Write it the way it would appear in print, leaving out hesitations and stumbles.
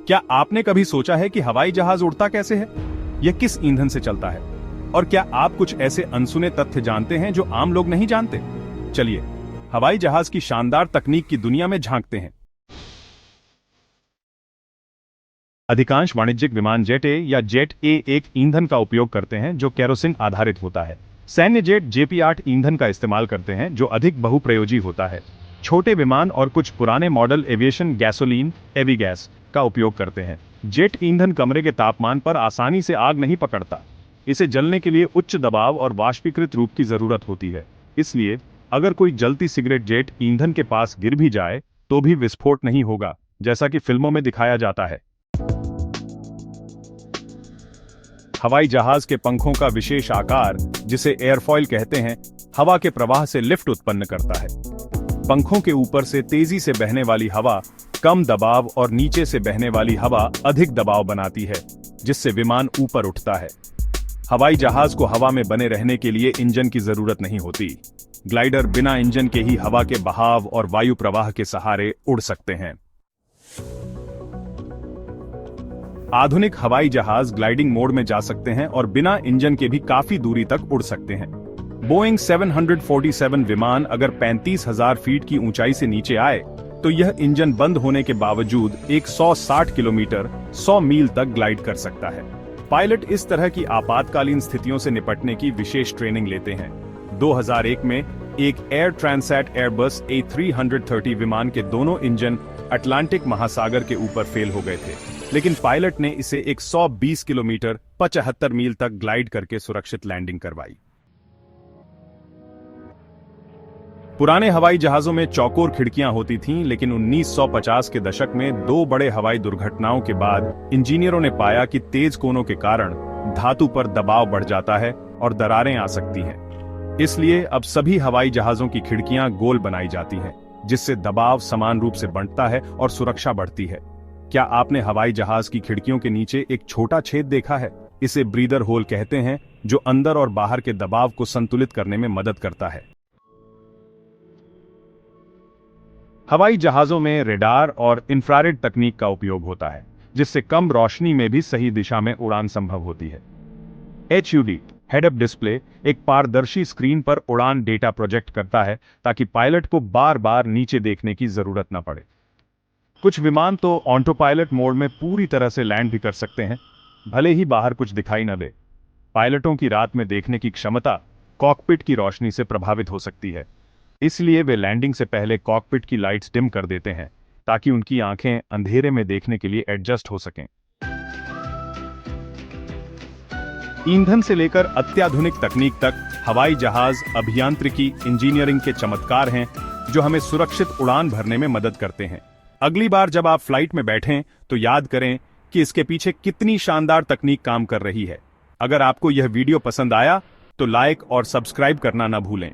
क्या आपने कभी सोचा है कि हवाई जहाज उड़ता कैसे है? यह किस ईंधन से चलता है? और क्या आप कुछ ऐसे अनसुने तथ्य जानते हैं जो आम लोग नहीं जानते? चलिए हवाई जहाज की शानदार तकनीक की दुनिया में झांकते हैं। अधिकांश वाणिज्यिक विमान जेट ए या जेट ए एक ईंधन का उपयोग करते हैं जो केरोसिन आधारित होता है। सैन्य जेट JP-8 ईंधन का इस्तेमाल करते हैं जो अधिक बहुप्रयोजी होता है। छोटे विमान और कुछ पुराने मॉडल एविएशन गैसोलीन एविगैस का उपयोग करते हैं। जेट ईंधन कमरे के तापमान पर आसानी से आग नहीं पकड़ता। इसे जलने के लिए उच्च दबाव और वाष्पीकृत रूप की जरूरत होती है। इसलिए अगर कोई जलती सिगरेट जेट ईंधन के पास गिर भी जाए तो भी विस्फोट नहीं होगा, जैसा कि फिल्मों में दिखाया जाता है। हवाई जहाज के पंखों का विशेष आकार, जिसे एयरफॉइल कहते हैं, हवा के प्रवाह से लिफ्ट उत्पन्न करता है। पंखों के ऊपर से तेजी से बहने वाली हवा कम दबाव और नीचे से बहने वाली हवा अधिक दबाव बनाती है, जिससे विमान ऊपर उठता है। हवाई जहाज को हवा में बने रहने के लिए इंजन की जरूरत नहीं होती। ग्लाइडर बिना इंजन के ही हवा के बहाव और वायु प्रवाह के सहारे उड़ सकते हैं। आधुनिक हवाई जहाज ग्लाइडिंग मोड में जा सकते हैं और बिना इंजन के भी काफी दूरी तक उड़ सकते हैं। बोइंग 747 विमान अगर 35,000 फीट की ऊंचाई से नीचे आए तो यह इंजन बंद होने के बावजूद 160 किलोमीटर 100 मील तक ग्लाइड कर सकता है। पायलट इस तरह की आपातकालीन स्थितियों से निपटने की विशेष ट्रेनिंग लेते हैं। 2001 में एक एयर ट्रांसैट एयरबस A330 विमान के दोनों इंजन अटलांटिक महासागर के ऊपर फेल हो गए थे, लेकिन पायलट ने इसे 120 किलोमीटर 75 मील तक ग्लाइड करके सुरक्षित लैंडिंग करवाई। पुराने हवाई जहाजों में चौकोर खिड़कियां होती थीं, लेकिन 1950 के दशक में दो बड़े हवाई दुर्घटनाओं के बाद इंजीनियरों ने पाया कि तेज कोनों के कारण धातु पर दबाव बढ़ जाता है और दरारें आ सकती हैं। इसलिए अब सभी हवाई जहाजों की खिड़कियां गोल बनाई जाती हैं, जिससे दबाव समान रूप से बंटता है और सुरक्षा बढ़ती है। क्या आपने हवाई जहाज की खिड़कियों के नीचे एक छोटा छेद देखा है? इसे ब्रीदर होल कहते हैं, जो अंदर और बाहर के दबाव को संतुलित करने में मदद करता है। हवाई जहाजों में रेडार और इंफ्रारेड तकनीक का उपयोग होता है, जिससे कम रोशनी में भी सही दिशा में उड़ान संभव होती है। HUD हेड अप डिस्प्ले एक पारदर्शी स्क्रीन पर उड़ान डेटा प्रोजेक्ट करता है, ताकि पायलट को बार बार नीचे देखने की जरूरत न पड़े। कुछ विमान तो ऑटो पायलट मोड में पूरी तरह से लैंड भी कर सकते हैं, भले ही बाहर कुछ दिखाई न दे। पायलटों की रात में देखने की क्षमता कॉकपिट की रोशनी से प्रभावित हो सकती है, इसलिए वे लैंडिंग से पहले कॉकपिट की लाइट्स डिम कर देते हैं, ताकि उनकी आंखें अंधेरे में देखने के लिए एडजस्ट हो सकें। ईंधन से लेकर अत्याधुनिक तकनीक तक हवाई जहाज अभियांत्रिकी इंजीनियरिंग के चमत्कार हैं, जो हमें सुरक्षित उड़ान भरने में मदद करते हैं। अगली बार जब आप फ्लाइट में बैठें तो याद करें कि इसके पीछे कितनी शानदार तकनीक काम कर रही है। अगर आपको यह वीडियो पसंद आया तो लाइक और सब्सक्राइब करना न भूलें।